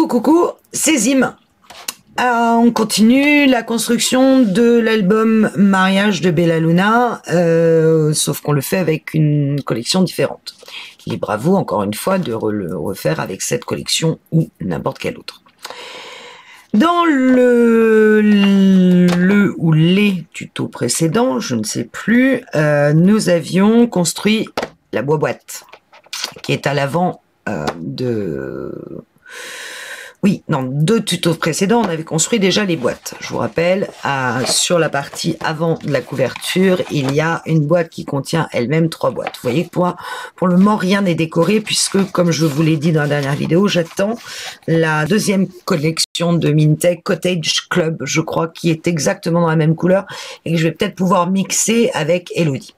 Coucou, c'est Zim. On continue la construction de l'album Mariage de Bella Luna, sauf qu'on le fait avec une collection différente. Libre à vous, encore une fois, de le refaire avec cette collection ou n'importe quelle autre. Dans le ou les tutos précédents, je ne sais plus, nous avions construit la boîte qui est à l'avant dans deux tutos précédents, on avait construit déjà les boîtes. Je vous rappelle, sur la partie avant de la couverture, il y a une boîte qui contient elle-même 3 boîtes. Vous voyez que pour le moment, rien n'est décoré puisque, comme je vous l'ai dit dans la dernière vidéo, j'attends la deuxième collection de Mintech Cottage Club, je crois, qui est exactement dans la même couleur et que je vais peut-être pouvoir mixer avec Elodie.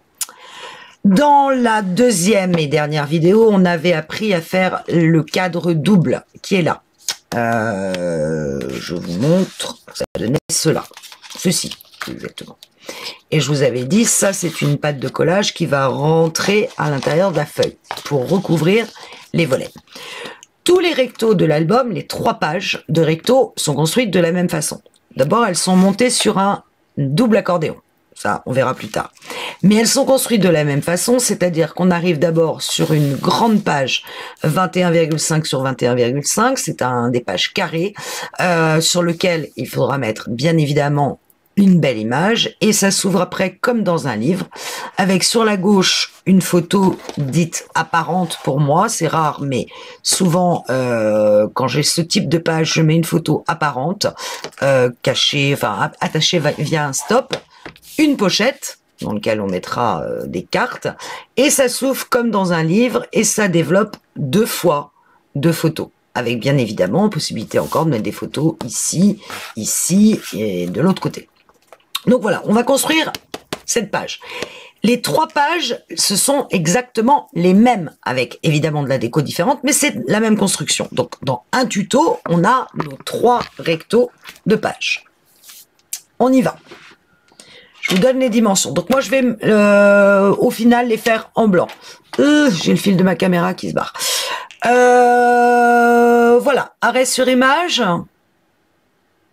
Dans la deuxième et dernière vidéo, on avait appris à faire le cadre double qui est là. Je vous montre, ça donnait ceci exactement. Et je vous avais dit, ça c'est une pâte de collage qui va rentrer à l'intérieur de la feuille pour recouvrir les volets. Tous les rectos de l'album, les 3 pages de rectos sont construites de la même façon. D'abord, elles sont montées sur un double accordéon. Ça, on verra plus tard. Mais elles sont construites de la même façon, c'est-à-dire qu'on arrive d'abord sur une grande page 21,5 sur 21,5, c'est des pages carrées, sur lequel il faudra mettre bien évidemment une belle image, et ça s'ouvre après comme dans un livre, avec sur la gauche une photo dite apparente pour moi, c'est rare, mais souvent quand j'ai ce type de page, je mets une photo apparente, cachée, enfin attachée via un stop, une pochette dans laquelle on mettra des cartes, et ça s'ouvre comme dans un livre, et ça développe 2 fois 2 photos, avec bien évidemment possibilité encore de mettre des photos ici, ici, et de l'autre côté. Donc voilà, on va construire cette page. Les 3 pages, ce sont exactement les mêmes, avec évidemment de la déco différente, mais c'est la même construction. Donc dans un tuto, on a nos 3 rectos de pages. On y va. Je vous donne les dimensions. Donc moi, je vais au final les faire en blanc. J'ai le fil de ma caméra qui se barre. Voilà, arrêt sur image.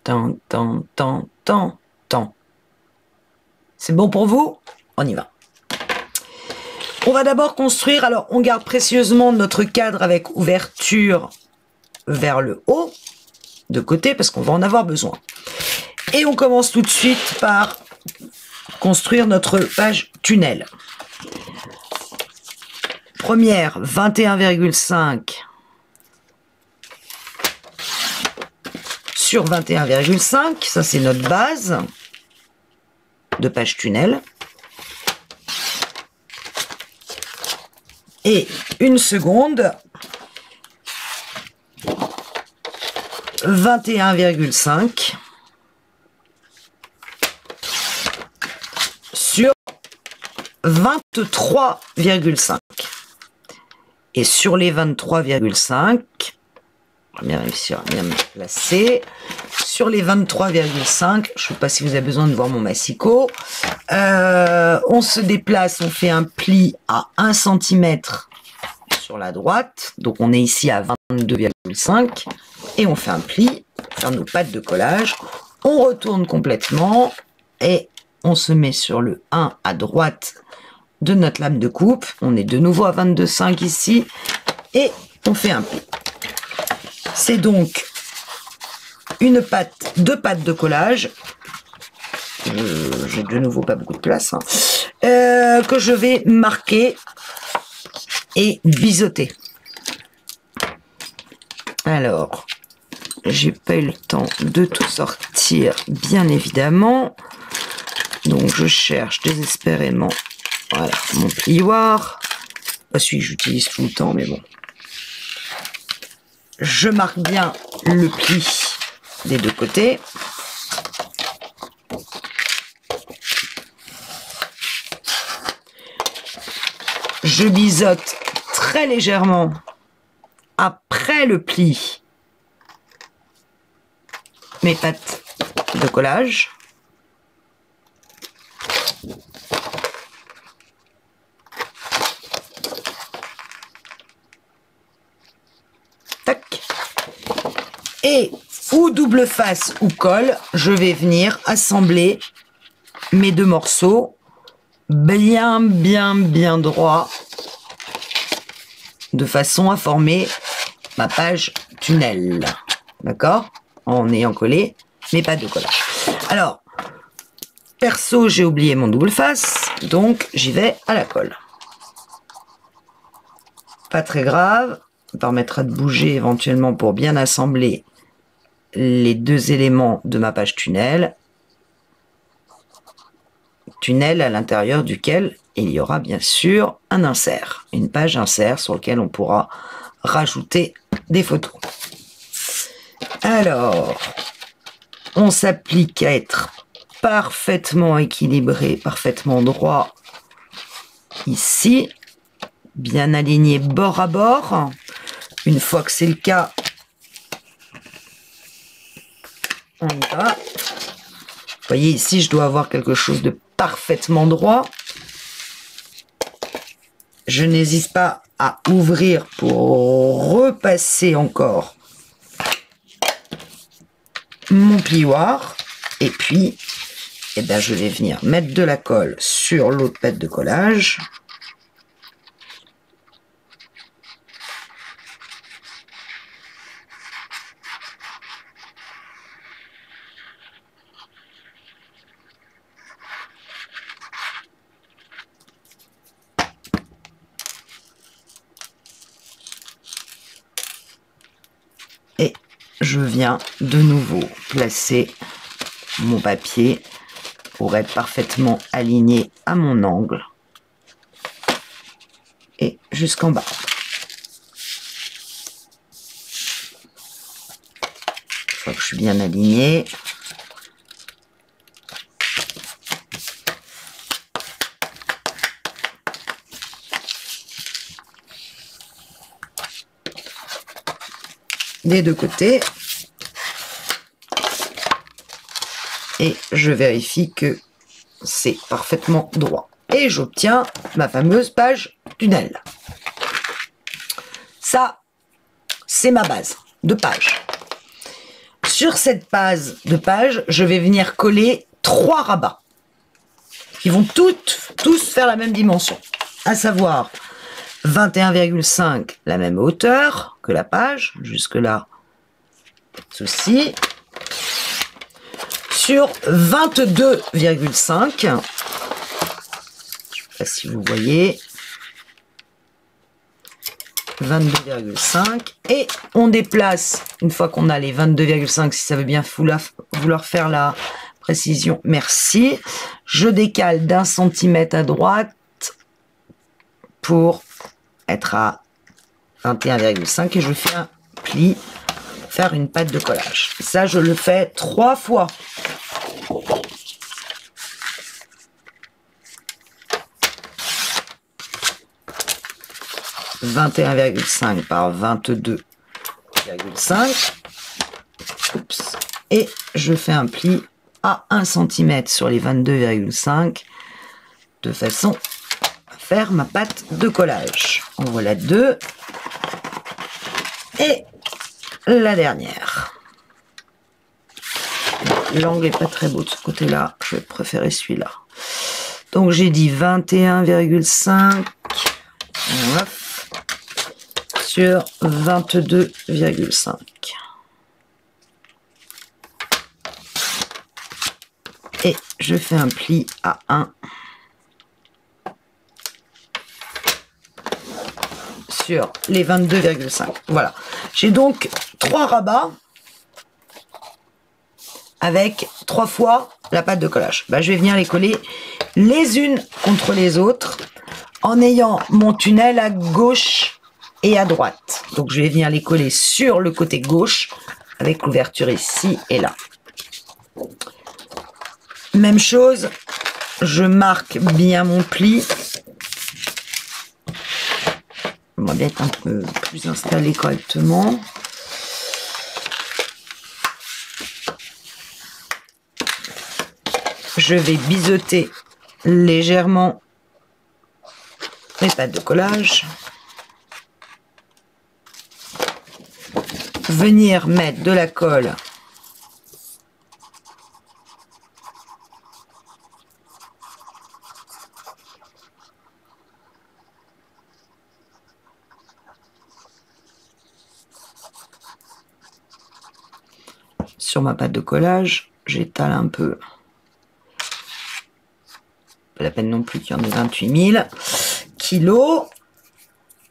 Tant. C'est bon pour vous? On y va. On va d'abord construire, alors on garde précieusement notre cadre avec ouverture vers le haut, de côté, parce qu'on va en avoir besoin. Et on commence tout de suite par construire notre page tunnel. Première, 21,5 sur 21,5, ça c'est notre base de page tunnel. Et une seconde, 21,5 sur 23,5. Et sur les 23,5, je vais bien réussir à bien me placer. Sur les 23,5, je ne sais pas si vous avez besoin de voir mon massicot, on se déplace, on fait un pli à 1 cm sur la droite, donc on est ici à 22,5, et on fait un pli, faire nos pattes de collage, on retourne complètement, et on se met sur le 1 à droite de notre lame de coupe, on est de nouveau à 22,5 ici, et on fait un pli. C'est donc deux pattes de collage, j'ai de nouveau pas beaucoup de place, hein, que je vais marquer et biseauter. Alors, j'ai pas eu le temps de tout sortir, bien évidemment, donc je cherche désespérément, voilà, mon plioir, pas celui que j'utilise tout le temps, mais bon. Je marque bien le pli des 2 côtés. Je biseaute très légèrement après le pli mes pattes de collage. Tac. Et ou double face ou colle, je vais venir assembler mes deux morceaux bien droit de façon à former ma page tunnel. D'accord? En ayant collé, mais pas de collage. Alors, perso, j'ai oublié mon double face, donc j'y vais à la colle. Pas très grave, ça permettra de bouger éventuellement pour bien assembler les deux éléments de ma page tunnel. Tunnel à l'intérieur duquel il y aura bien sûr un insert, une page insert sur laquelle on pourra rajouter des photos. Alors, on s'applique à être parfaitement équilibré, parfaitement droit ici, bien aligné bord à bord. Une fois que c'est le cas, on y va. Vous voyez ici, je dois avoir quelque chose de parfaitement droit. Je n'hésite pas à ouvrir pour repasser encore mon plioir. Et puis, eh ben, je vais venir mettre de la colle sur l'autre pâte de collage. Et je viens de nouveau placer mon papier pour être parfaitement aligné à mon angle et jusqu'en bas. Une fois que je suis bien aligné, des deux côtés, et je vérifie que c'est parfaitement droit et j'obtiens ma fameuse page tunnel. Ça, c'est ma base de page. Sur cette base de page, je vais venir coller 3 rabats qui vont tous faire la même dimension, à savoir 21,5 la même hauteur que la page, jusque là, ceci, sur 22,5, je ne sais pas si vous voyez, 22,5, et on déplace, une fois qu'on a les 22,5, si ça veut bien vouloir faire la précision, merci, je décale d'1 centimètre à droite pour être à 21,5 et je fais un pli, faire une pâte de collage. Ça, je le fais 3 fois. « 21,5 par 22,5. Oups. Et je fais un pli à 1 cm sur les 22,5 de façon à faire ma pâte de collage. En voilà 2. Et la dernière. L'angle est pas très beau de ce côté-là. Je vais préférer celui-là. Donc j'ai dit 21,5 sur 22,5. Et je fais un pli à 1 sur les 22,5. Voilà. J'ai donc 3 rabats avec 3 fois la pâte de collage. Ben, je vais venir les coller les unes contre les autres en ayant mon tunnel à gauche et à droite. Donc je vais venir les coller sur le côté gauche avec l'ouverture ici et là. Même chose, je marque bien mon pli. On va bien être un peu plus installé correctement. Je vais biseauter légèrement les pâtes de collage. venir mettre de la colle sur ma pâte de collage. J'étale un peu. Pas la peine non plus qu'il y en ait 28 000 kilos.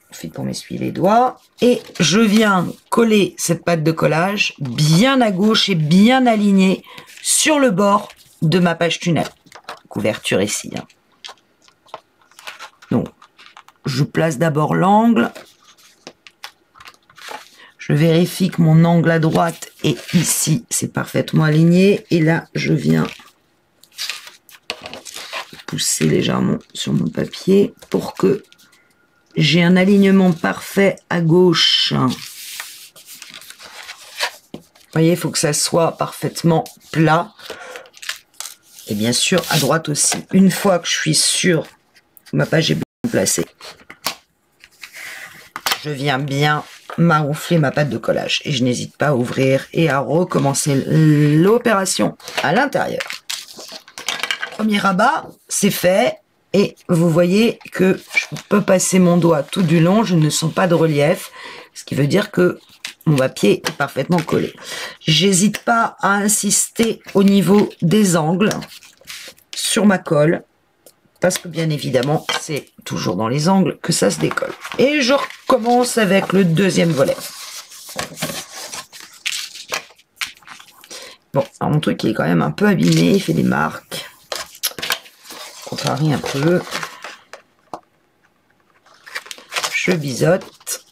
Ensuite, pour m'essuyer les doigts. Et je viens coller cette pâte de collage bien à gauche et bien alignée sur le bord de ma page tunnel. Couverture ici. Hein. Donc, je place d'abord l'angle. Je vérifie que mon angle à droite est ici. C'est parfaitement aligné. Et là, je viens pousser légèrement sur mon papier pour que j'ai un alignement parfait à gauche. Vous voyez, il faut que ça soit parfaitement plat. Et bien sûr, à droite aussi. Une fois que je suis sûre que ma page est bien placée, je viens bien maroufler ma pâte de collage. Et je n'hésite pas à ouvrir et à recommencer l'opération à l'intérieur. Premier rabat, c'est fait. Et vous voyez que je peux passer mon doigt tout du long, je ne sens pas de relief, ce qui veut dire que mon papier est parfaitement collé. J'hésite pas à insister au niveau des angles sur ma colle, parce que bien évidemment, c'est toujours dans les angles que ça se décolle. Et je recommence avec le deuxième volet. Bon, alors mon truc il est quand même un peu abîmé, il fait des marques. Contrarie un peu. Je biseaute.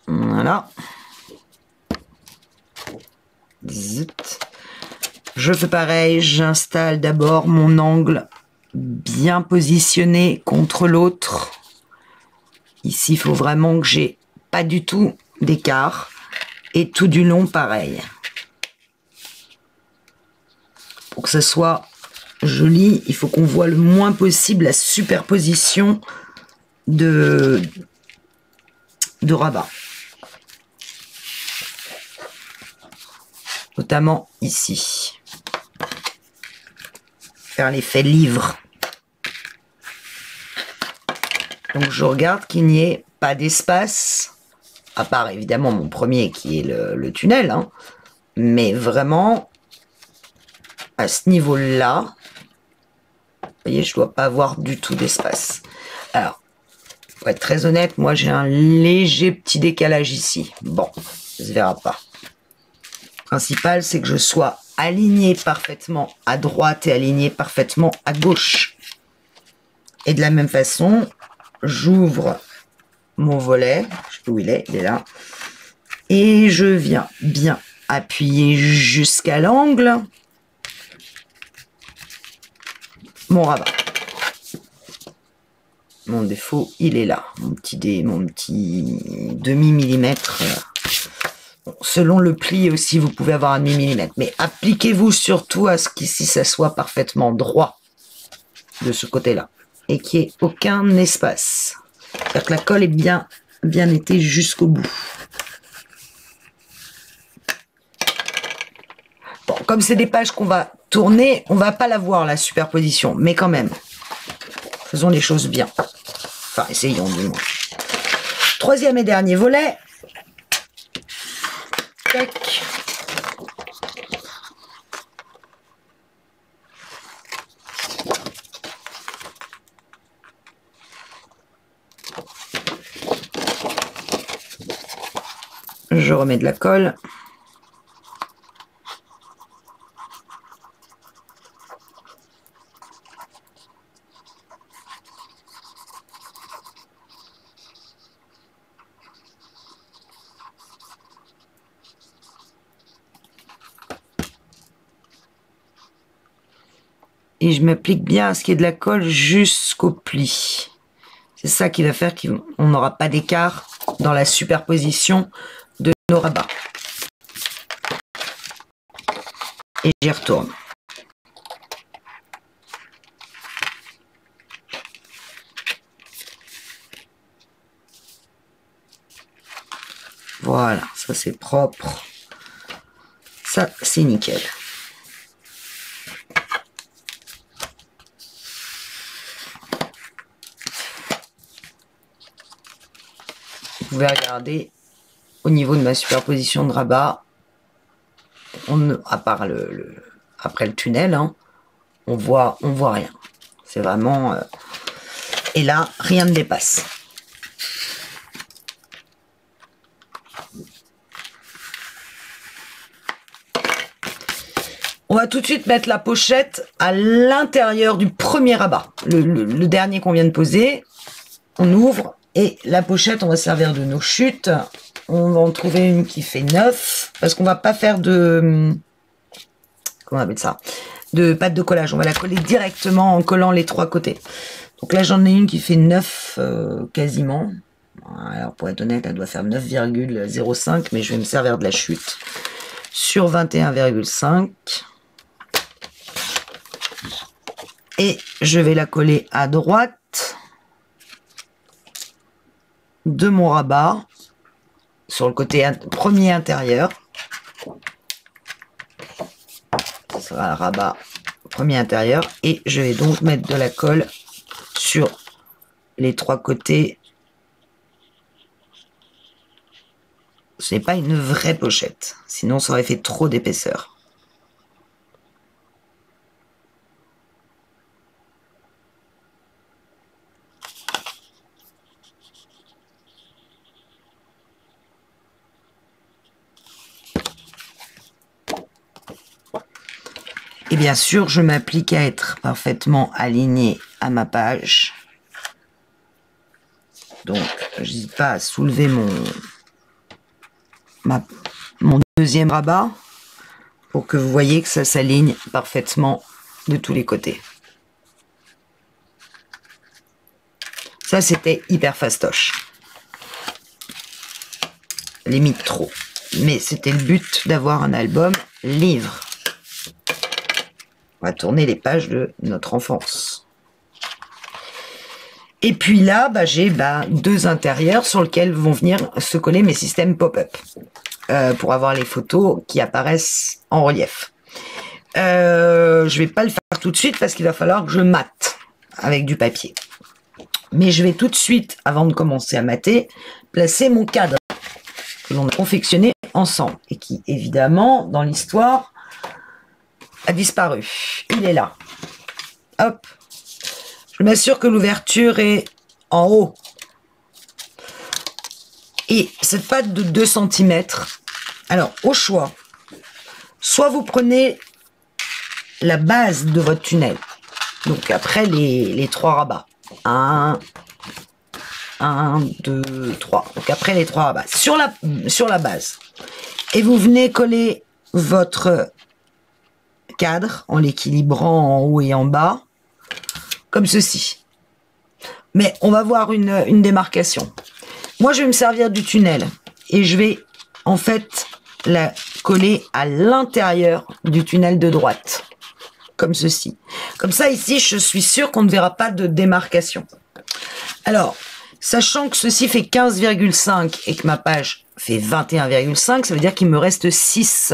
Voilà. Zut. Je fais pareil, j'installe d'abord mon angle bien positionné contre l'autre. Ici, il faut vraiment que j'ai pas du tout d'écart. Et tout du long, pareil. Pour que ça soit joli, il faut qu'on voit le moins possible la superposition de rabat. Notamment ici. Faire l'effet livre. Donc je regarde qu'il n'y ait pas d'espace, à part évidemment mon premier qui est le tunnel, hein, mais vraiment à ce niveau-là, vous voyez, je ne dois pas avoir du tout d'espace. Alors, pour être très honnête, moi j'ai un léger petit décalage ici. Bon, ça se verra pas. Le principal, c'est que je sois aligné parfaitement à droite et aligné parfaitement à gauche. Et de la même façon, j'ouvre mon volet, je sais où il est là, et je viens bien appuyer jusqu'à l'angle mon rabat. Mon défaut, il est là, mon petit demi-millimètre. Bon, selon le pli aussi, vous pouvez avoir un demi-millimètre, mais appliquez-vous surtout à ce qu'ici ça soit parfaitement droit de ce côté-là et qu'il n'y ait aucun espace. C'est-à-dire que la colle est bien été jusqu'au bout. Bon, comme c'est des pages qu'on va tourner, on va pas la voir la superposition, mais quand même, faisons les choses bien. Enfin, essayons du moins. Troisième et dernier volet. Tac. Je remets de la colle. et je m'applique bien à ce qui est de la colle jusqu'au pli. C'est ça qui va faire qu'on n'aura pas d'écart dans la superposition de nos rabats. Et j'y retourne. Voilà, ça c'est propre. Ça, c'est nickel. Vous pouvez regarder au niveau de ma superposition de rabat, à part après le tunnel, hein, on voit rien. C'est vraiment... et là, rien ne dépasse. On va tout de suite mettre la pochette à l'intérieur du premier rabat. Le dernier qu'on vient de poser, on ouvre et la pochette, on va servir de nos chutes. On va en trouver une qui fait 9 parce qu'on va pas faire de... Comment on appelle ça? De pâte de collage. On va la coller directement en collant les 3 côtés. Donc là, j'en ai une qui fait 9 quasiment. Alors pour être honnête, elle doit faire 9,05, mais je vais me servir de la chute sur 21,5. Et je vais la coller à droite de mon rabat sur le côté premier intérieur. Ce sera le rabat premier intérieur. Et je vais donc mettre de la colle sur les 3 côtés. Ce n'est pas une vraie pochette, sinon ça aurait fait trop d'épaisseur. Et bien sûr, je m'applique à être parfaitement aligné à ma page. Donc, je n'hésite pas à soulever mon deuxième rabat pour que vous voyez que ça s'aligne parfaitement de tous les côtés. Ça, c'était hyper fastoche. Limite trop. Mais c'était le but d'avoir un album livre. On va tourner les pages de notre enfance. Et puis là, j'ai 2 intérieurs sur lesquels vont venir se coller mes systèmes pop-up pour avoir les photos qui apparaissent en relief. Je vais pas le faire tout de suite parce qu'il va falloir que je mate avec du papier. Mais je vais tout de suite, avant de commencer à mater, placer mon cadre que l'on a confectionné ensemble et qui, évidemment, dans l'histoire, a disparu. Il est là. Hop. Je m'assure que l'ouverture est en haut. Et cette pâte de 2 cm, alors au choix, soit vous prenez la base de votre tunnel, donc après les 3 rabats. 1, 2, 3. Donc après les 3 rabats. Sur la base. Et vous venez coller votre cadre en l'équilibrant en haut et en bas. Comme ceci. Mais on va voir une démarcation. Moi, je vais me servir du tunnel. Et je vais, en fait, la coller à l'intérieur du tunnel de droite. Comme ceci. Comme ça, ici, je suis sûre qu'on ne verra pas de démarcation. Alors, sachant que ceci fait 15,5 et que ma page fait 21,5, ça veut dire qu'il me reste 6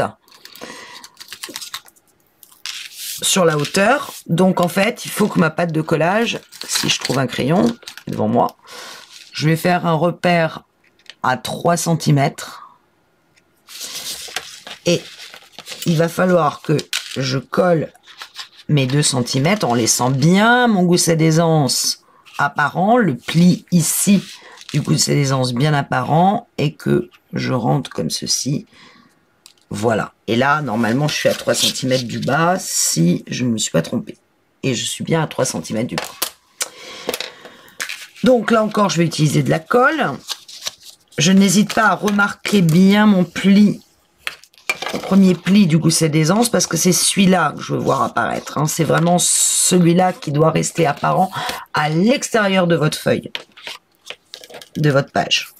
sur la hauteur. Donc, en fait, il faut que ma pâte de collage, si je trouve un crayon devant moi, je vais faire un repère à 3 cm. Et il va falloir que je colle mes 2 cm en laissant bien mon gousset d'aisance apparent, le pli ici du gousset d'aisance bien apparent et que je rentre comme ceci. Voilà. Et là, normalement, je suis à 3 cm du bas si je ne me suis pas trompée. Et je suis bien à 3 cm du bas. Donc là encore, je vais utiliser de la colle. Je n'hésite pas à remarquer bien mon pli premier pli du gousset d'aisance parce que c'est celui-là que je veux voir apparaître. Hein. C'est vraiment celui-là qui doit rester apparent à l'extérieur de votre feuille, de votre page.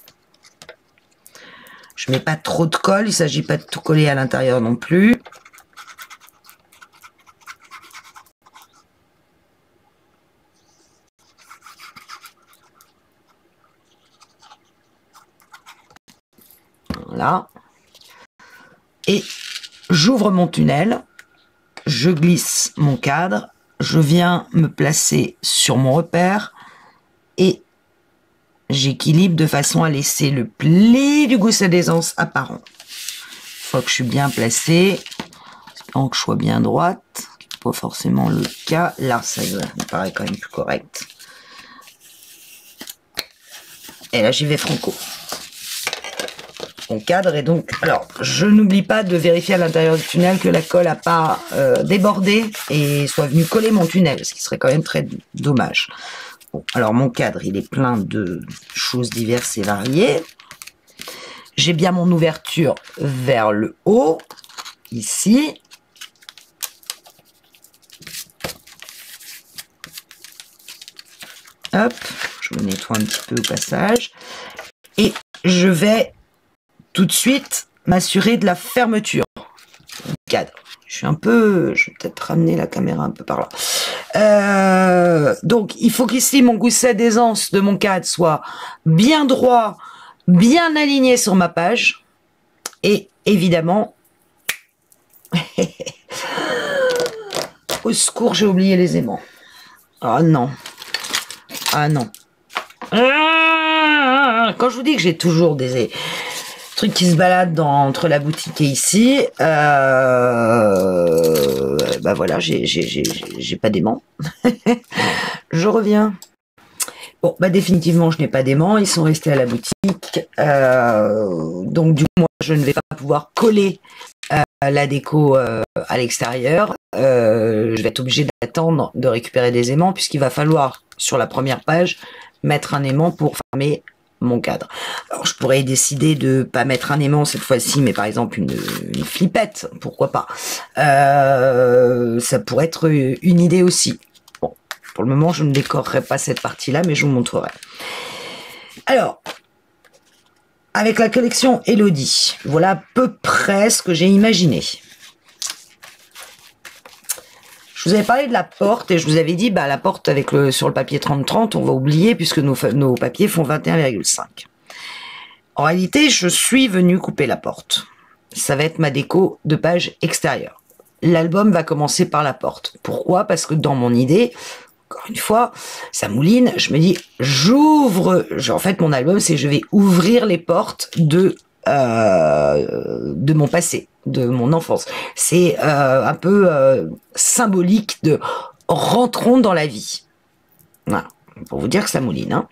Je mets pas trop de colle, il ne s'agit pas de tout coller à l'intérieur non plus. Voilà. Et j'ouvre mon tunnel, je glisse mon cadre, je viens me placer sur mon repère et j'équilibre de façon à laisser le pli du gousset d'aisance apparent. Une fois que je suis bien placée, espérant que je sois bien droite, ce qui n'est pas forcément le cas. Là, ça me paraît quand même plus correct. Et là, j'y vais franco. Mon cadre est donc... Alors, je n'oublie pas de vérifier à l'intérieur du tunnel que la colle n'a pas débordé et soit venue coller mon tunnel, ce qui serait quand même très dommage. Bon, alors mon cadre, il est plein de choses diverses et variées. J'ai bien mon ouverture vers le haut, ici. Hop, je me nettoie un petit peu au passage. Et je vais tout de suite m'assurer de la fermeture du cadre. Je vais peut-être ramener la caméra un peu par là. Donc, il faut qu'ici, mon gousset d'aisance de mon cadre soit bien droit, bien aligné sur ma page. Et évidemment, au secours, j'ai oublié les aimants. Ah non. Ah non. Quand je vous dis que j'ai toujours des trucs qui se baladent entre la boutique et ici, bah voilà, j'ai pas d'aimants. Je reviens. Bon, bah définitivement, je n'ai pas d'aimants, ils sont restés à la boutique. Donc du coup, moi, je ne vais pas pouvoir coller la déco à l'extérieur. Je vais être obligée d'attendre de récupérer des aimants puisqu'il va falloir, sur la première page, mettre un aimant pour fermer mon cadre. Alors, je pourrais décider de pas mettre un aimant cette fois-ci, mais par exemple une flippette, pourquoi pas. Ça pourrait être une idée aussi. Bon, pour le moment, je ne décorerai pas cette partie-là, mais je vous montrerai. Alors, avec la collection Elodie, voilà à peu près ce que j'ai imaginé. Je vous avais parlé de la porte et je vous avais dit, bah, la porte sur le papier 30-30, on va oublier puisque nos papiers font 21,5. En réalité, je suis venue couper la porte. Ça va être ma déco de page extérieure. L'album va commencer par la porte. Pourquoi? Parce que dans mon idée, encore une fois, ça mouline, je me dis, en fait, mon album, c'est je vais ouvrir les portes de mon passé, de mon enfance. C'est un peu symbolique de rentrons dans la vie. Voilà, pour vous dire que ça mouline. Hein.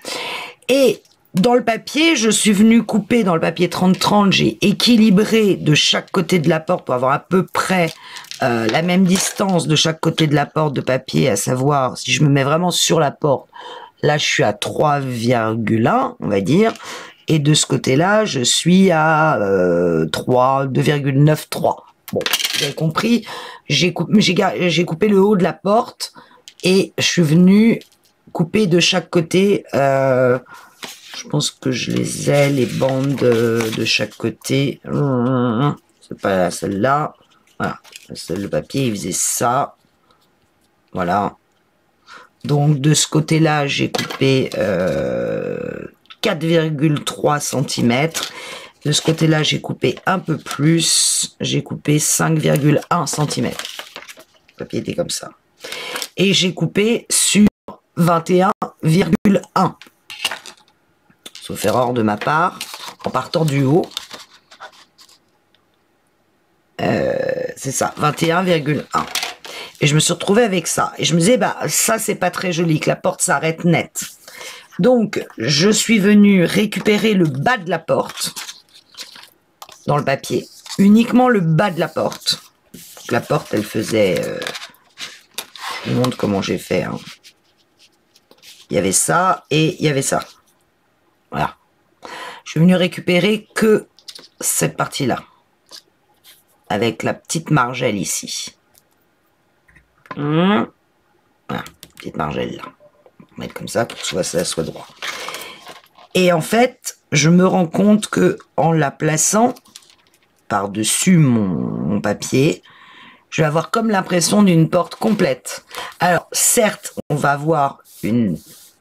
Et dans le papier, je suis venue couper dans le papier 30-30, j'ai équilibré de chaque côté de la porte pour avoir à peu près la même distance de chaque côté de la porte de papier, à savoir, si je me mets vraiment sur la porte, là je suis à 3,1, on va dire, et de ce côté-là, je suis à 2,93. Bon, vous avez compris, j'ai coupé le haut de la porte et je suis venue couper de chaque côté. Je pense que je les ai, les bandes de chaque côté. C'est pas celle-là. Voilà, le papier, il faisait ça. Voilà. Donc, de ce côté-là, j'ai coupé 4,3 cm. De ce côté-là, j'ai coupé un peu plus. J'ai coupé 5,1 cm. Le papier était comme ça. Et j'ai coupé sur 21,1. Sauf erreur de ma part, en partant du haut. C'est ça, 21,1. Et je me suis retrouvée avec ça. Et je me disais, bah ça, c'est pas très joli, que la porte s'arrête net. Donc, je suis venue récupérer le bas de la porte dans le papier. Uniquement le bas de la porte. La porte, elle faisait... je vous montre comment j'ai fait. Hein. Il y avait ça et il y avait ça. Voilà. Je suis venue récupérer que cette partie-là. avec la petite margelle ici. Voilà, petite margelle là. On va mettre comme ça pour que ça soit droit. Et en fait, je me rends compte que en la plaçant par-dessus mon papier, je vais avoir comme l'impression d'une porte complète. Alors, certes, on va avoir une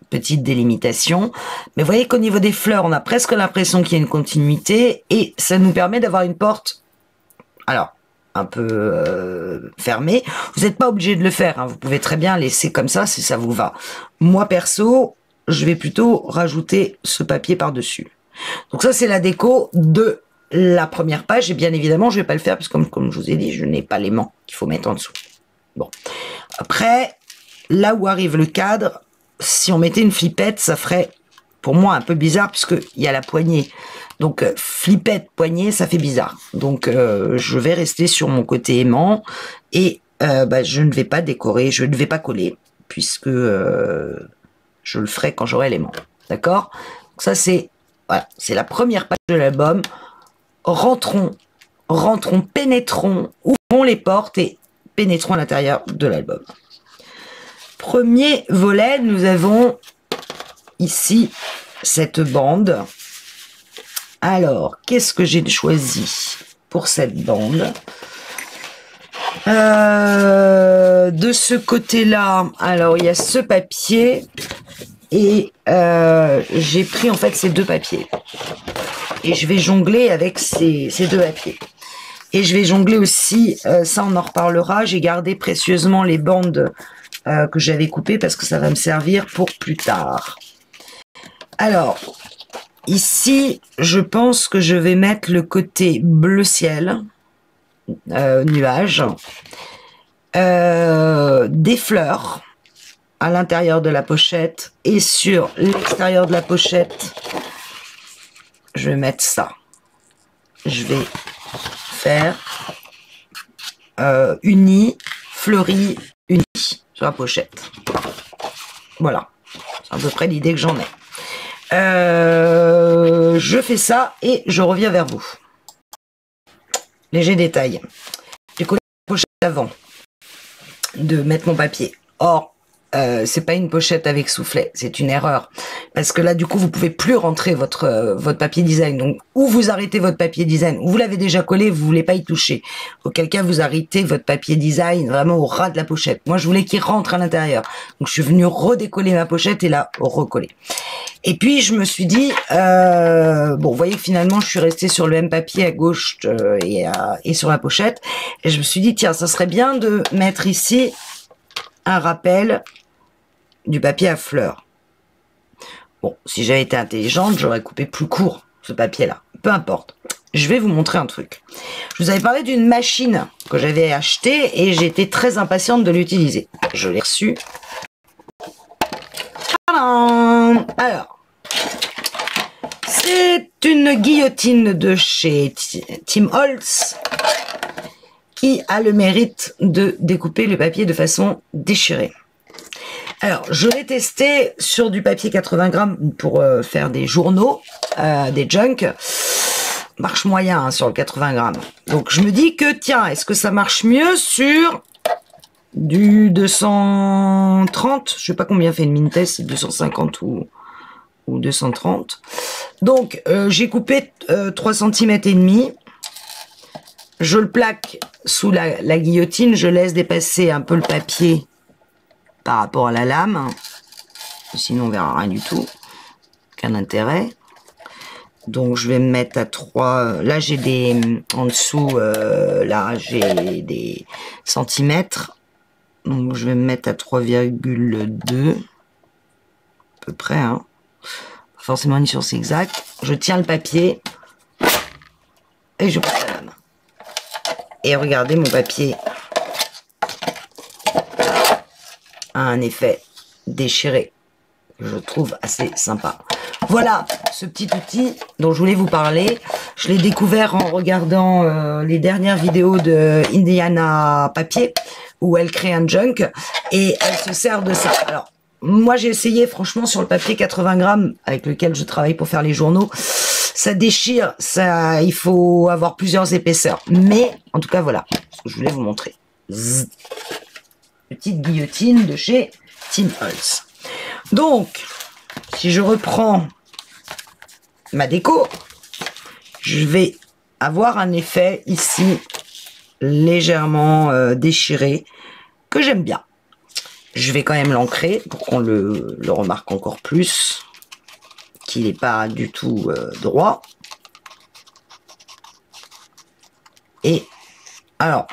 petite délimitation, mais vous voyez qu'au niveau des fleurs, on a presque l'impression qu'il y a une continuité et ça nous permet d'avoir une porte, alors, un peu fermée. Vous n'êtes pas obligé de le faire, hein. Vous pouvez très bien laisser comme ça si ça vous va. Moi, perso, je vais plutôt rajouter ce papier par-dessus. Donc ça, c'est la déco de la première page, et bien évidemment, je vais pas le faire, parce que comme je vous ai dit, je n'ai pas l'aimant qu'il faut mettre en dessous. Bon. Après, là où arrive le cadre, si on mettait une flippette, ça ferait, pour moi, un peu bizarre, puisqu'il y a la poignée. Donc, flippette, poignée, ça fait bizarre. Donc, je vais rester sur mon côté aimant, et je ne vais pas décorer, je ne vais pas coller, puisque je le ferai quand j'aurai l'aimant. D'accord? Donc ça, c'est voilà, c'est la première page de l'album. Rentrons, pénétrons, ouvrons les portes et pénétrons à l'intérieur de l'album. Premier volet, nous avons ici cette bande. Alors, qu'est-ce que j'ai choisi pour cette bande? De ce côté-là, alors il y a ce papier et j'ai pris en fait ces deux papiers. Et je vais jongler avec ces deux papiers. Et je vais jongler aussi, ça on en reparlera, j'ai gardé précieusement les bandes que j'avais coupées parce que ça va me servir pour plus tard. Alors, ici, je pense que je vais mettre le côté bleu ciel, nuage, des fleurs à l'intérieur de la pochette et sur l'extérieur de la pochette, je vais mettre ça. Je vais faire uni, fleuri, uni sur la pochette. Voilà. C'est à peu près l'idée que j'en ai. Je fais ça et je reviens vers vous. Léger détail. J'ai collé la pochette avant de mettre mon papier. Or, c'est pas une pochette avec soufflet, c'est une erreur. Parce que là, du coup, vous pouvez plus rentrer votre papier design. Donc, ou vous arrêtez votre papier design, ou vous l'avez déjà collé, vous voulez pas y toucher. Auquel cas, vous arrêtez votre papier design vraiment au ras de la pochette. Moi, je voulais qu'il rentre à l'intérieur. Donc, je suis venue redécoller ma pochette et la recoller. Et puis, je me suis dit, bon, vous voyez que finalement, je suis restée sur le même papier à gauche et sur la pochette. Et je me suis dit, tiens, ça serait bien de mettre ici un rappel du papier à fleurs. Bon, si j'avais été intelligente, j'aurais coupé plus court ce papier-là. Peu importe. Je vais vous montrer un truc. Je vous avais parlé d'une machine que j'avais achetée et j'étais très impatiente de l'utiliser. Je l'ai reçue. Alors, c'est une guillotine de chez Tim Holtz qui a le mérite de découper le papier de façon déchirée. Alors, je l'ai testé sur du papier 80 grammes pour faire des journaux, des junk. Marche moyen hein, sur le 80 grammes. Donc, je me dis que, tiens, est-ce que ça marche mieux sur du 230? Je sais pas combien fait une Mintes, c'est 250 ou 230. Donc, j'ai coupé 3 cm et demi. Je le plaque sous la guillotine. Je laisse dépasser un peu le papier par rapport à la lame, sinon on verra rien du tout, aucun intérêt. Donc je vais me mettre à 3, là j'ai des, en dessous, là j'ai des centimètres, donc je vais me mettre à 3,2, à peu près, hein. Forcément une source exacte. Je tiens le papier, et je passe la lame. Et regardez mon papier un effet déchiré, je trouve assez sympa. Voilà ce petit outil dont je voulais vous parler. Je l'ai découvert en regardant les dernières vidéos de Indiana Papier, où elle crée un junk, et elle se sert de ça. Alors, moi j'ai essayé, franchement, sur le papier 80 grammes, avec lequel je travaille pour faire les journaux, ça déchire, ça, il faut avoir plusieurs épaisseurs. Mais, en tout cas, voilà ce que je voulais vous montrer. Zzz. Petite guillotine de chez Tim Holtz. Donc, si je reprends ma déco, je vais avoir un effet ici légèrement déchiré que j'aime bien. Je vais quand même l'ancrer pour qu'on le remarque encore plus, qu'il n'est pas du tout droit. Et alors,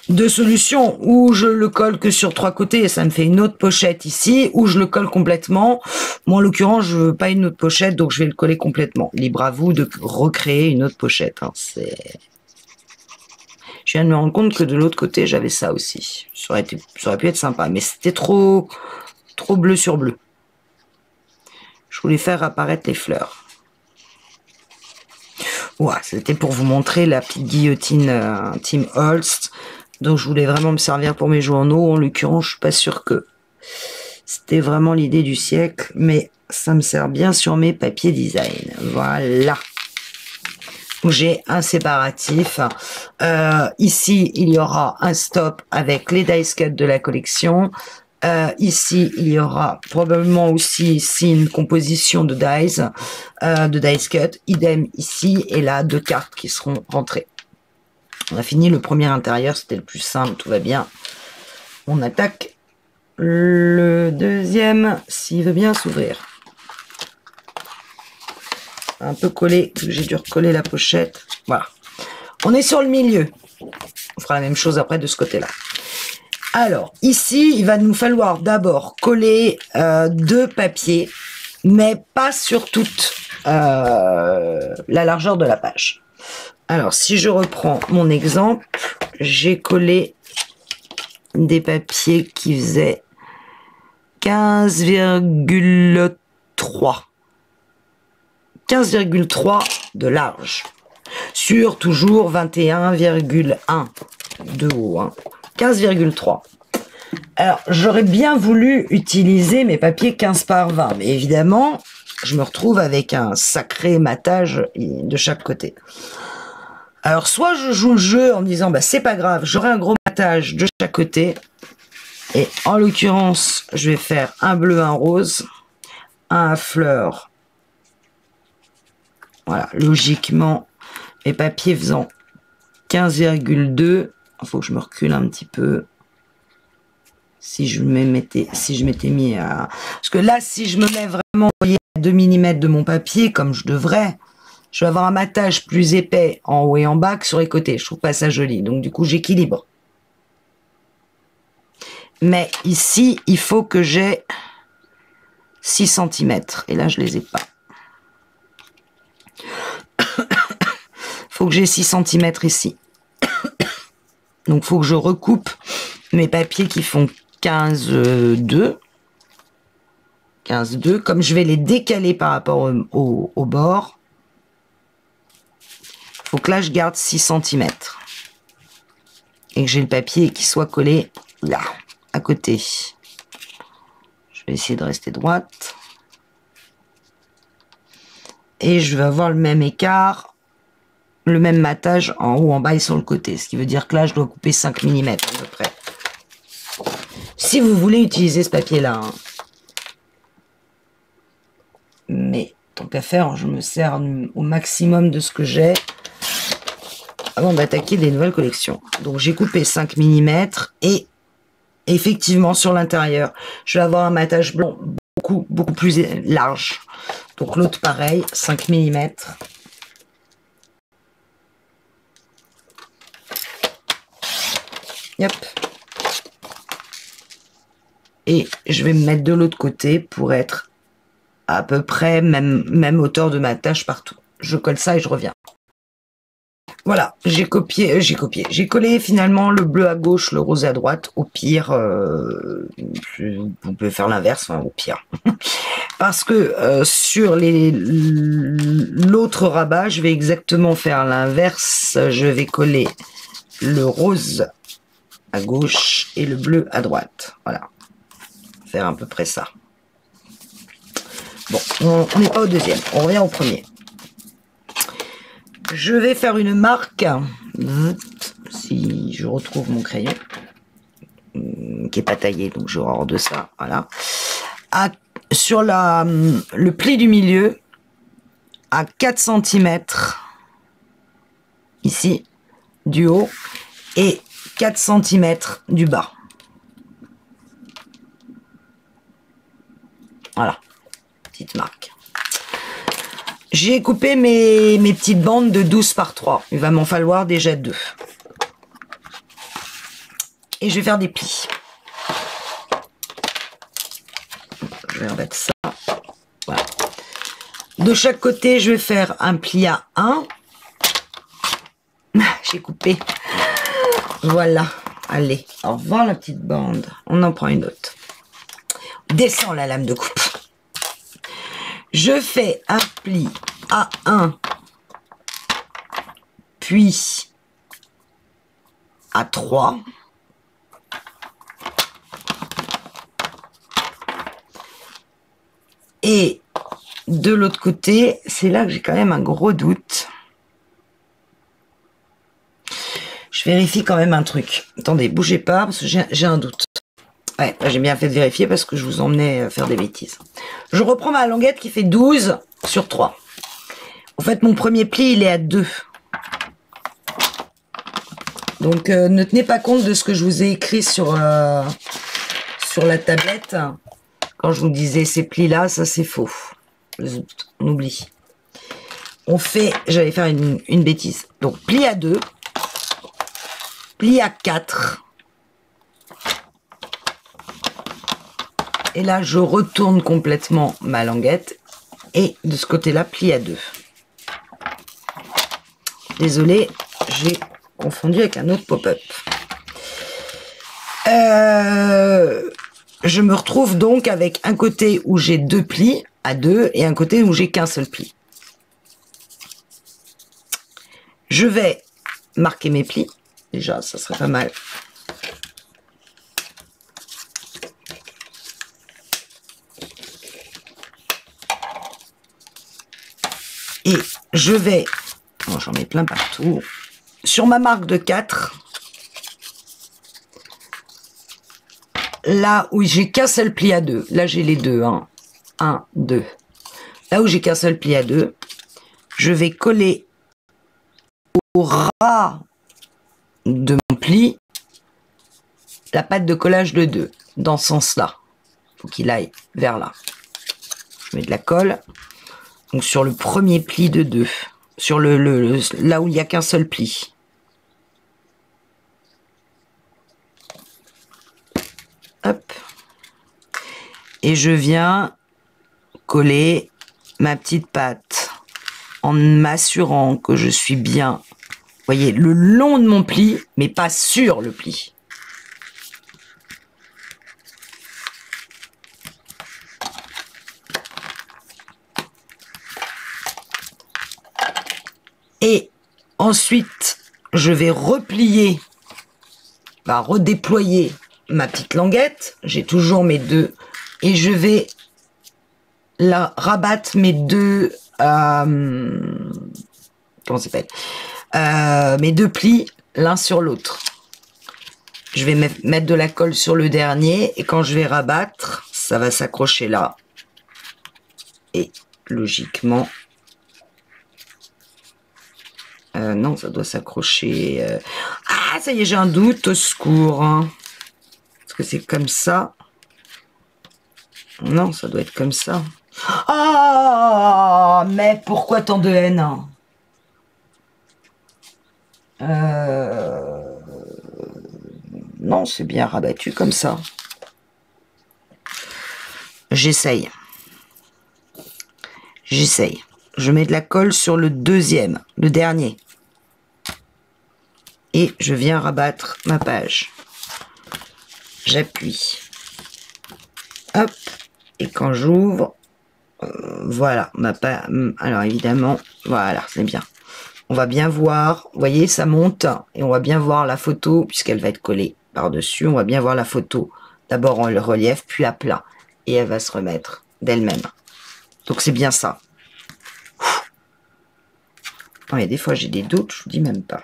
deux solutions, ou je le colle que sur 3 côtés et ça me fait une autre pochette ici, ou je le colle complètement. Moi, en l'occurrence, je veux pas une autre pochette, donc je vais le coller complètement. Libre à vous de recréer une autre pochette. Hein. Je viens de me rendre compte que de l'autre côté, j'avais ça aussi. Ça aurait pu être sympa, mais c'était trop bleu sur bleu. Je voulais faire apparaître les fleurs. Ouais, c'était pour vous montrer la petite guillotine Tim Holtz. Donc je voulais vraiment me servir pour mes journaux. En l'occurrence, je suis pas sûre que c'était vraiment l'idée du siècle, mais ça me sert bien sur mes papiers design. Voilà. J'ai un séparatif. Ici, il y aura un stop avec les dice cut de la collection. Ici, il y aura probablement aussi ici une composition de dice cut. Idem ici et là, 2 cartes qui seront rentrées. On a fini le premier intérieur, c'était le plus simple, tout va bien. On attaque le deuxième, s'il veut bien s'ouvrir. Un peu collé, j'ai dû recoller la pochette. Voilà. On est sur le milieu. On fera la même chose après de ce côté-là. Alors, ici, il va nous falloir d'abord coller 2 papiers, mais pas sur toute la largeur de la page. Alors, si je reprends mon exemple, j'ai collé des papiers qui faisaient 15,3. 15,3 de large. Sur toujours 21,1 de haut. Hein. 15,3. Alors, j'aurais bien voulu utiliser mes papiers 15 par 20, mais évidemment, je me retrouve avec un sacré matage de chaque côté. Alors, soit je joue le jeu en me disant, bah, c'est pas grave, j'aurai un gros matage de chaque côté. Et en l'occurrence, je vais faire un bleu, un rose, un à fleurs. Voilà, logiquement, mes papiers faisant 15,2. Il faut que je me recule un petit peu. Si je m'étais mis à... Parce que là, si je me mets vraiment, vous voyez, à 2 mm de mon papier, comme je devrais, je vais avoir un matage plus épais en haut et en bas que sur les côtés. Je trouve pas ça joli. Donc, du coup, j'équilibre. Mais ici, il faut que j'ai 6 cm. Et là, je les ai pas. Faut que j'ai 6 cm ici. Donc, faut que je recoupe mes papiers qui font 15,2. 15,2. Comme je vais les décaler par rapport au bord, faut que là, je garde 6 cm. Et que j'ai le papier qui soit collé là, à côté. Je vais essayer de rester droite. Et je vais avoir le même écart, le même matage en haut, en bas et sur le côté. Ce qui veut dire que là, je dois couper 5 mm à peu près. Si vous voulez utiliser ce papier-là. Hein. Mais, tant qu'à faire, je me sers au maximum de ce que j'ai avant d'attaquer des nouvelles collections. Donc, j'ai coupé 5 mm et effectivement, sur l'intérieur, je vais avoir un matage blanc beaucoup plus large. Donc, l'autre, pareil, 5 mm. Yep. Et je vais me mettre de l'autre côté pour être à peu près même hauteur de ma tâche partout. Je colle ça et je reviens. Voilà, j'ai collé finalement le bleu à gauche, le rose à droite. Au pire, vous pouvez faire l'inverse, hein, au pire. Parce que sur l'autre rabat, je vais exactement faire l'inverse. Je vais coller le rose à gauche et le bleu à droite. Voilà, faire à peu près ça. Bon, on n'est pas au deuxième, on revient au premier. Je vais faire une marque, si je retrouve mon crayon, qui est pas taillé, donc je hors de ça, voilà. Sur le pli du milieu, à 4 cm, ici, du haut, et 4 cm du bas. Voilà, petite marque. J'ai coupé mes petites bandes de 12 par 3. Il va m'en falloir déjà 2. Et je vais faire des plis. Je vais remettre ça. Voilà. De chaque côté, je vais faire un pli à 1. J'ai coupé. Voilà. Allez, au revoir la petite bande. On en prend une autre. Descends la lame de coupe. Je fais un pli à 1, puis à 3. Et de l'autre côté, c'est là que j'ai quand même un gros doute. Je vérifie quand même un truc. Attendez, bougez pas, parce que j'ai un doute. Ouais, j'ai bien fait de vérifier parce que je vous emmenais faire des bêtises. Je reprends ma languette qui fait 12 sur 3. En fait, mon premier pli, il est à 2. Donc, ne tenez pas compte de ce que je vous ai écrit sur la tablette. Quand je vous disais ces plis-là, ça c'est faux. On oublie. On fait, j'allais faire une bêtise. Donc, pli à 2, pli à 4. Et là, je retourne complètement ma languette. Et de ce côté-là, pli à 2. Désolée, j'ai confondu avec un autre pop-up. Je me retrouve donc avec un côté où j'ai 2 plis à 2 et un côté où j'ai qu'un seul pli. Je vais marquer mes plis. Déjà, ça serait pas mal. Et je vais, oh, j'en mets plein partout, sur ma marque de 4, là où j'ai qu'un seul pli à 2, là j'ai les deux, 1, 2, là où j'ai qu'un seul pli à 2, je vais coller au ras de mon pli la patte de collage de 2, dans ce sens-là, il faut qu'il aille vers là. Je mets de la colle. Donc sur le premier pli de 2, sur là où il n'y a qu'un seul pli. Hop. Et je viens coller ma petite patte en m'assurant que je suis bien, vous voyez, le long de mon pli, mais pas sur le pli. Et ensuite, je vais replier, redéployer ma petite languette. J'ai toujours mes 2. Et je vais rabattre mes 2... comment ça s'appelle, mes 2 plis l'un sur l'autre. Je vais mettre de la colle sur le dernier. Et quand je vais rabattre, ça va s'accrocher là. Et logiquement... non, ça doit s'accrocher. Ah, ça y est, j'ai un doute, au secours. Hein. Est-ce que c'est comme ça? Non, ça doit être comme ça. Ah, mais pourquoi tant de haine? Non, c'est bien rabattu comme ça. J'essaye. J'essaye. Je mets de la colle sur le deuxième, le dernier. Et je viens rabattre ma page. J'appuie. Hop. Et quand j'ouvre, voilà, ma page. Alors évidemment, voilà, c'est bien. On va bien voir, vous voyez, ça monte. Et on va bien voir la photo, puisqu'elle va être collée par-dessus. On va bien voir la photo. D'abord en relief, puis à plat. Et elle va se remettre d'elle-même. Donc c'est bien ça. Non, il y a des fois, j'ai des doutes, je vous dis même pas.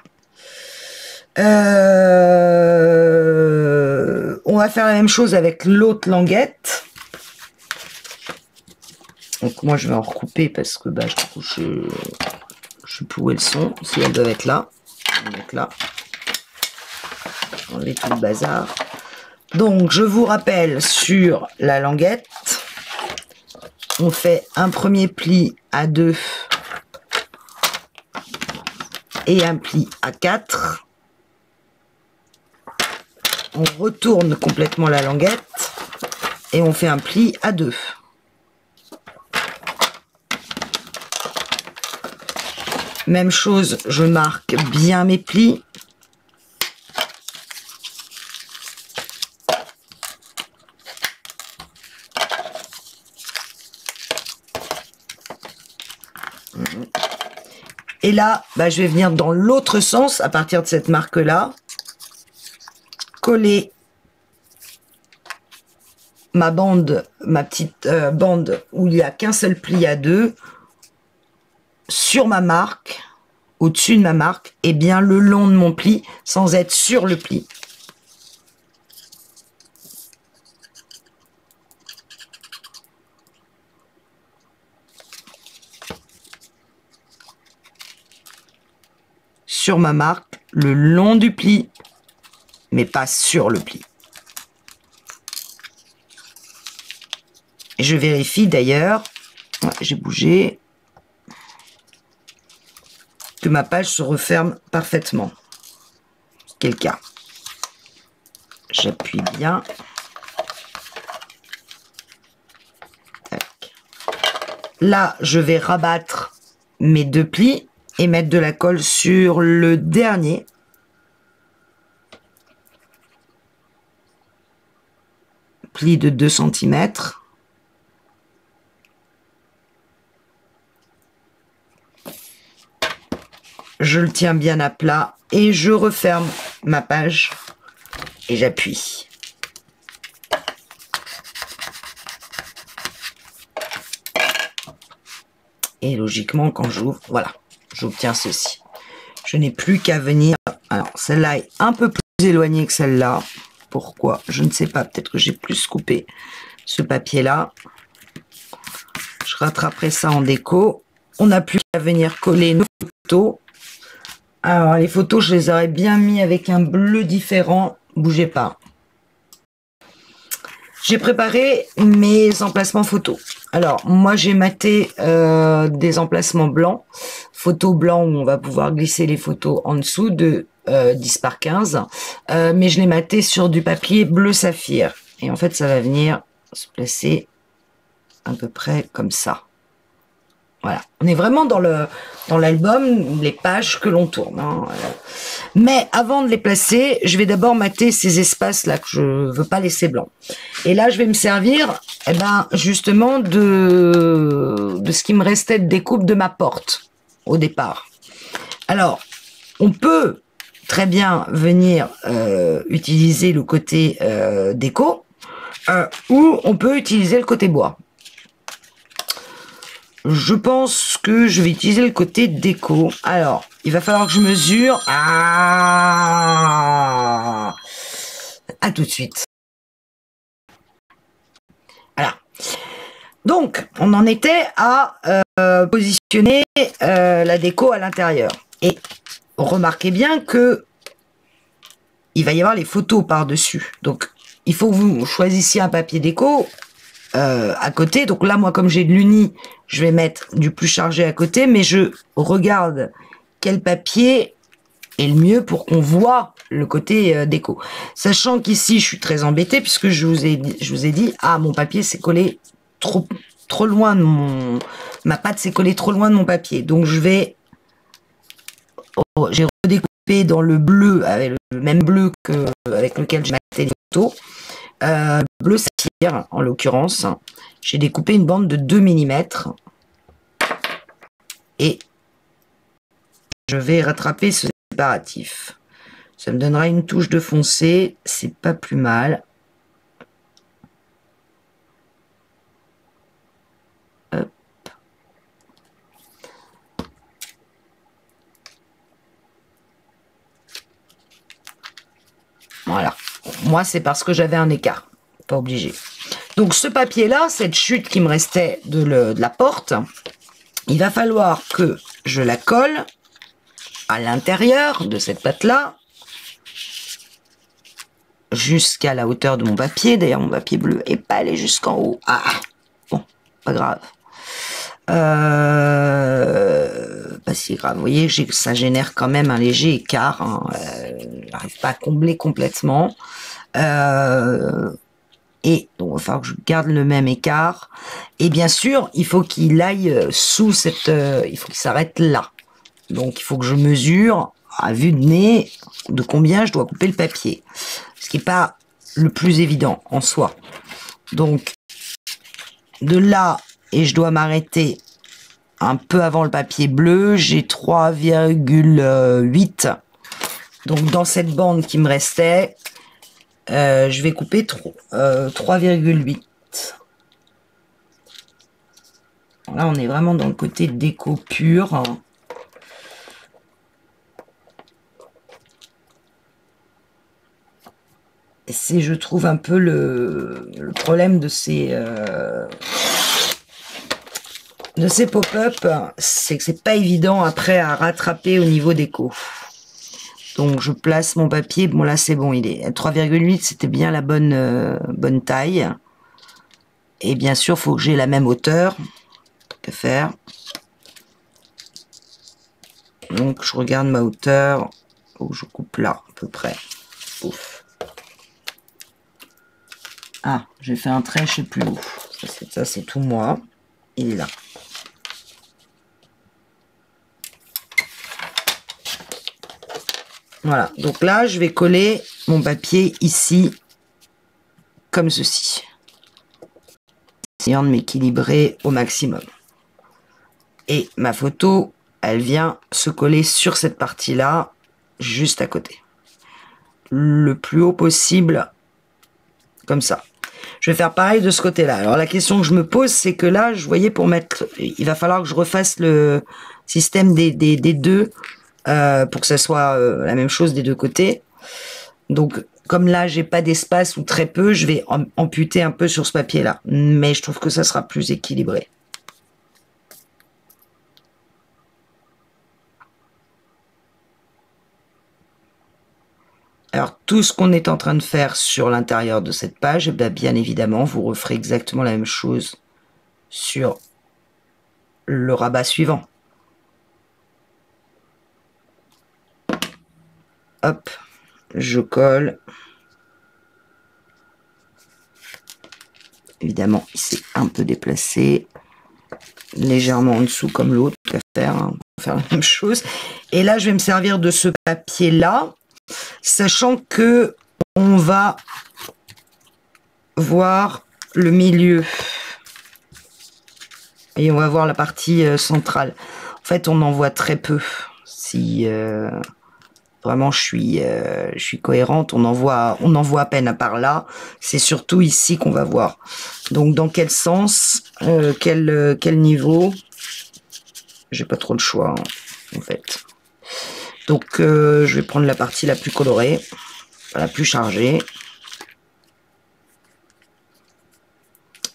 On va faire la même chose avec l'autre languette. Donc, moi, je vais en recouper parce que bah, je sais plus où elles sont. Si elles doivent être là. Elles doivent être là. Enlever tout le bazar. Donc, je vous rappelle sur la languette, on fait un premier pli à 2 et un pli à 4. On retourne complètement la languette et on fait un pli à 2. Même chose, je marque bien mes plis. Et là, bah, je vais venir dans l'autre sens à partir de cette marque-là, coller ma bande, ma petite bande où il n'y a qu'un seul pli à 2 sur ma marque, au-dessus de ma marque, et bien le long de mon pli, sans être sur le pli. Sur ma marque, le long du pli, mais pas sur le pli. Et je vérifie d'ailleurs, j'ai bougé, que ma page se referme parfaitement. Quel cas. J'appuie bien. Tac. Là, je vais rabattre mes 2 plis et mettre de la colle sur le dernier. Pli de 2 cm. Je le tiens bien à plat et je referme ma page et j'appuie. Et logiquement, quand j'ouvre, voilà, j'obtiens ceci. Je n'ai plus qu'à venir. Alors, celle-là est un peu plus éloignée que celle-là. Pourquoi? Je ne sais pas. Peut-être que j'ai plus coupé ce papier-là. Je rattraperai ça en déco. On n'a plus qu'à venir coller nos photos. Alors, les photos, je les aurais bien mis avec un bleu différent. Bougez pas. J'ai préparé mes emplacements photos. Alors, moi, j'ai maté des emplacements blancs. Photos blancs où on va pouvoir glisser les photos en dessous de 10 par 15. Mais je l'ai maté sur du papier bleu saphir. Et en fait, ça va venir se placer à peu près comme ça. Voilà, on est vraiment dans l'album, les pages que l'on tourne. Hein. Mais avant de les placer, je vais d'abord mater ces espaces-là que je veux pas laisser blancs. Et là, je vais me servir, eh ben, justement, de ce qui me restait de découpe de ma porte au départ. Alors, on peut très bien venir utiliser le côté déco ou on peut utiliser le côté bois. Je pense que je vais utiliser le côté déco. Alors, il va falloir que je mesure. À tout de suite. Voilà. Donc, on en était à positionner la déco à l'intérieur. Et remarquez bien que il va y avoir les photos par-dessus. Donc, il faut que vous choisissiez un papier déco à côté. Donc là, moi, comme j'ai de l'uni, je vais mettre du plus chargé à côté, mais je regarde quel papier est le mieux pour qu'on voit le côté déco. Sachant qu'ici, je suis très embêtée puisque je vous ai dit, ah, mon papier s'est collé trop loin de ma pâte s'est collée trop loin de mon papier. Donc je vais, j'ai redécoupé dans le bleu, avec le même bleu avec lequel j'ai maté les photos. Bleu saphir en l'occurrence, j'ai découpé une bande de 2 mm et je vais rattraper ce séparatif. Ça me donnera une touche de foncé, c'est pas plus mal. Hop. moi, c'est parce que j'avais un écart. Pas obligé. Donc, ce papier-là, cette chute qui me restait de la porte, il va falloir que je la colle à l'intérieur de cette pâte-là, jusqu'à la hauteur de mon papier. D'ailleurs, mon papier bleu est pas allé jusqu'en haut. Ah, bon, pas grave. Pas si grave. Vous voyez, ça génère quand même un léger écart. Hein. J'arrive pas à combler complètement. Et donc, il va falloir que je garde le même écart. Et bien sûr, il faut qu'il aille sous cette... il faut qu'il s'arrête là. Donc, il faut que je mesure, à vue de nez, de combien je dois couper le papier. Ce qui n'est pas le plus évident en soi. Donc, de là, et je dois m'arrêter un peu avant le papier bleu, j'ai 3,8. Donc, dans cette bande qui me restait, je vais couper 3,8. Là, on est vraiment dans le côté déco pur. C'est, je trouve, un peu le problème de ces pop-up, c'est que c'est pas évident après à rattraper au niveau déco. Donc je place mon papier, bon là c'est bon, il est à 3,8, c'était bien la bonne taille. Et bien sûr, faut que j'ai la même hauteur, tant qu'à faire. Donc je regarde ma hauteur, faut que je coupe là à peu près. Ouf. Ah, j'ai fait un trait, je sais plus où. Ça c'est tout moi. Il est là. Voilà, donc là, je vais coller mon papier ici, comme ceci. Essayant de m'équilibrer au maximum. Et ma photo, elle vient se coller sur cette partie-là, juste à côté. Le plus haut possible, comme ça. Je vais faire pareil de ce côté-là. Alors la question que je me pose, c'est que là, je voyais pour mettre... Il va falloir que je refasse le système des deux, pour que ça soit la même chose des deux côtés. Donc, comme là, j'ai pas d'espace ou très peu, je vais amputer un peu sur ce papier-là. Mais je trouve que ça sera plus équilibré. Alors, tout ce qu'on est en train de faire sur l'intérieur de cette page, bien évidemment, vous referez exactement la même chose sur le rabat suivant. Hop, je colle. Évidemment, il s'est un peu déplacé. Légèrement en dessous comme l'autre. On va faire la même chose. Et là, je vais me servir de ce papier-là, sachant que on va voir le milieu. Et on va voir la partie centrale. En fait, on en voit très peu. Si... vraiment, je suis cohérente. On en voit à peine à part là. C'est surtout ici qu'on va voir. Donc, dans quel sens, quel niveau. J'ai pas trop le choix, hein, en fait. Donc, je vais prendre la partie la plus colorée, la plus chargée.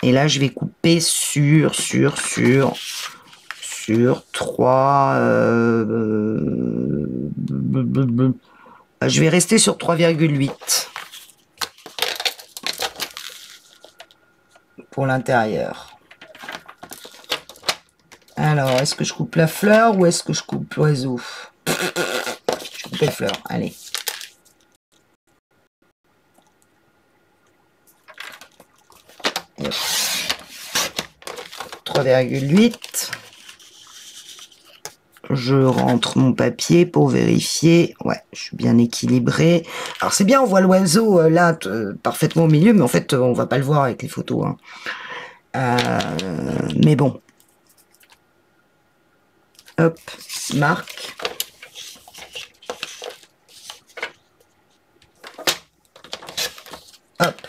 Et là, je vais couper sur 3... je vais rester sur 3,8 pour l'intérieur. Alors, est-ce que je coupe la fleur ou est-ce que je coupe l'oiseau? Je coupe la fleur, allez. Et hop. 3,8. Je rentre mon papier pour vérifier. Ouais, je suis bien équilibré. Alors c'est bien, on voit l'oiseau là parfaitement au milieu, mais en fait on va pas le voir avec les photos. Hein. Mais bon. Hop, marque. Hop.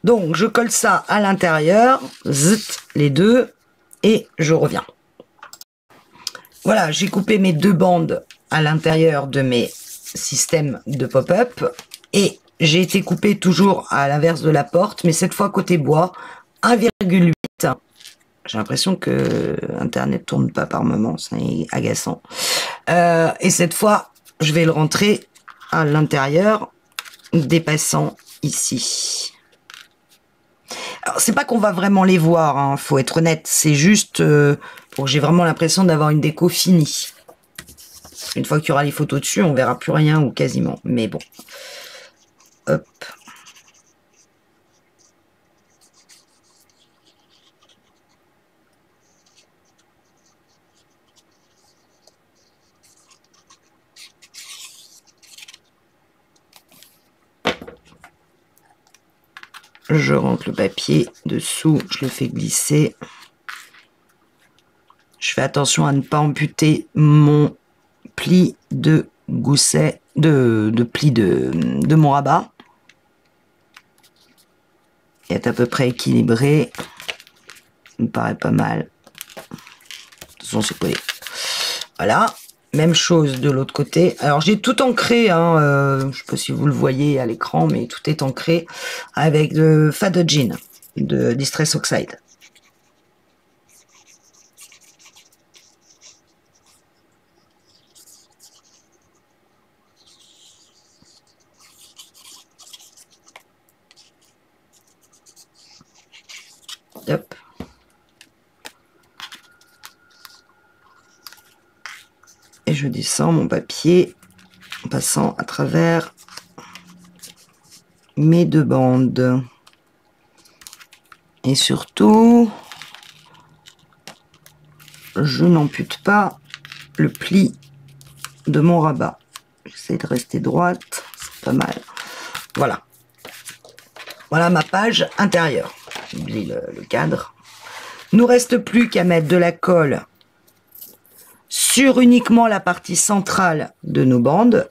Donc je colle ça à l'intérieur, zut, les deux, et je reviens. Voilà, j'ai coupé mes deux bandes à l'intérieur de mes systèmes de pop-up. Et j'ai été coupé toujours à l'inverse de la porte, mais cette fois côté bois, 1,8. J'ai l'impression que Internet tourne pas par moment, c'est agaçant. Et cette fois, je vais le rentrer à l'intérieur, dépassant ici. Alors, c'est pas qu'on va vraiment les voir, hein, faut être honnête, c'est juste pour que j'ai vraiment l'impression d'avoir une déco finie. Une fois qu'il y aura les photos dessus, on verra plus rien ou quasiment, mais bon. Hop. Je rentre le papier dessous, je le fais glisser. Je fais attention à ne pas amputer mon pli de gousset, de pli de mon rabat. Il est à peu près équilibré. Ça me paraît pas mal. De toute façon, c'est collé. Voilà. Même chose de l'autre côté. Alors, j'ai tout ancré. Hein, je ne sais pas si vous le voyez à l'écran, mais tout est ancré avec de Fadogene de Distress Oxide. Hop. Et je descends mon papier en passant à travers mes deux bandes. Et surtout, je n'ampute pas le pli de mon rabat. J'essaie de rester droite, c'est pas mal. Voilà. Voilà ma page intérieure. J'oublie le cadre. Nous reste plus qu'à mettre de la colle sur uniquement la partie centrale de nos bandes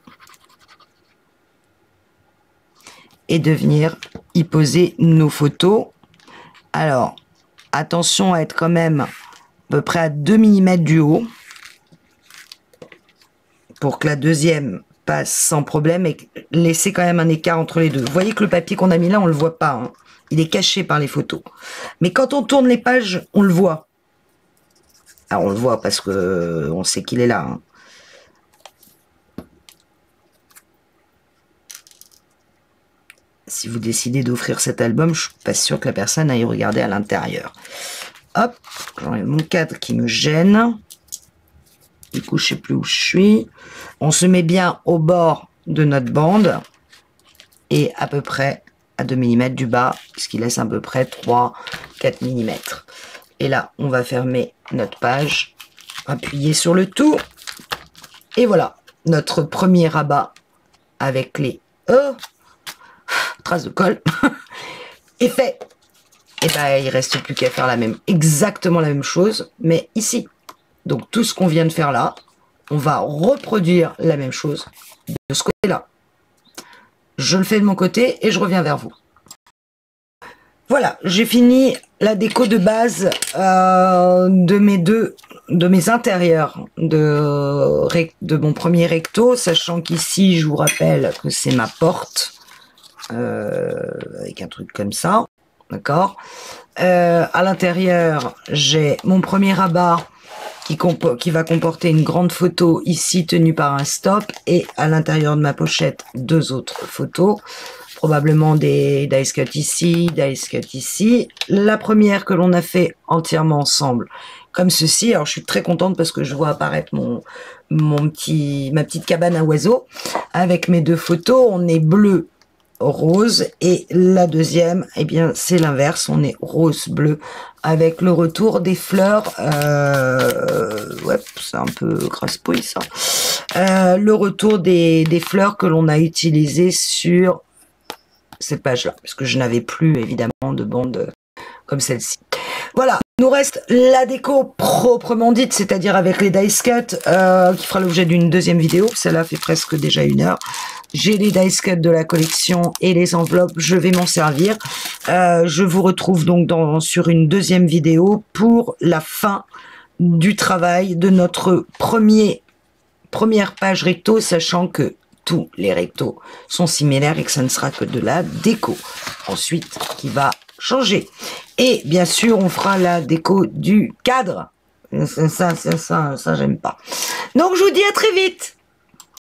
et de venir y poser nos photos. Alors, attention à être quand même à peu près à 2 mm du haut pour que la deuxième passe sans problème et laisser quand même un écart entre les deux. Vous voyez que le papier qu'on a mis là, on le voit pas, hein. Il est caché par les photos. Mais quand on tourne les pages, on le voit. Alors on le voit parce que on sait qu'il est là, hein. Si vous décidez d'offrir cet album, je suis pas sûre que la personne aille regarder à l'intérieur. Hop, j'enlève mon cadre qui me gêne. Du coup, je sais plus où je suis. On se met bien au bord de notre bande et à peu près à 2 mm du bas, ce qui laisse à peu près 3-4 mm. Et là, on va fermer notre page, appuyer sur le tout. Et voilà, notre premier rabat avec les traces de colle est fait. Et ben, il reste plus qu'à faire exactement la même chose, mais ici. Donc tout ce qu'on vient de faire là, on va reproduire la même chose de ce côté-là. Je le fais de mon côté et je reviens vers vous. Voilà, j'ai fini la déco de base de mes intérieurs de mon premier recto, sachant qu'ici, je vous rappelle que c'est ma porte avec un truc comme ça, d'accord. À l'intérieur, j'ai mon premier rabat qui va comporter une grande photo ici tenue par un stop et à l'intérieur de ma pochette 2 autres photos, probablement des dice cut ici, dice cut ici. La première que l'on a fait entièrement ensemble comme ceci. Alors je suis très contente parce que je vois apparaître ma petite cabane à oiseaux avec mes 2 photos. On est bleu rose et la deuxième, eh bien c'est l'inverse, on est rose bleu avec le retour des fleurs. Ouais, c'est un peu grasse-pouille ça. Le retour des fleurs que l'on a utilisées sur cette page là, parce que je n'avais plus évidemment de bande comme celle-ci. Voilà, il nous reste la déco proprement dite, c'est-à-dire avec les dice cut, qui fera l'objet d'une deuxième vidéo. Celle-là fait presque déjà 1 heure. J'ai les dice cut de la collection et les enveloppes, je vais m'en servir. Je vous retrouve donc sur une deuxième vidéo pour la fin du travail de notre première page recto, sachant que tous les rectos sont similaires et que ça ne sera que de la déco. Ensuite, qui va changer. Et bien sûr, on fera la déco du cadre. Ça, j'aime pas. Donc, je vous dis à très vite.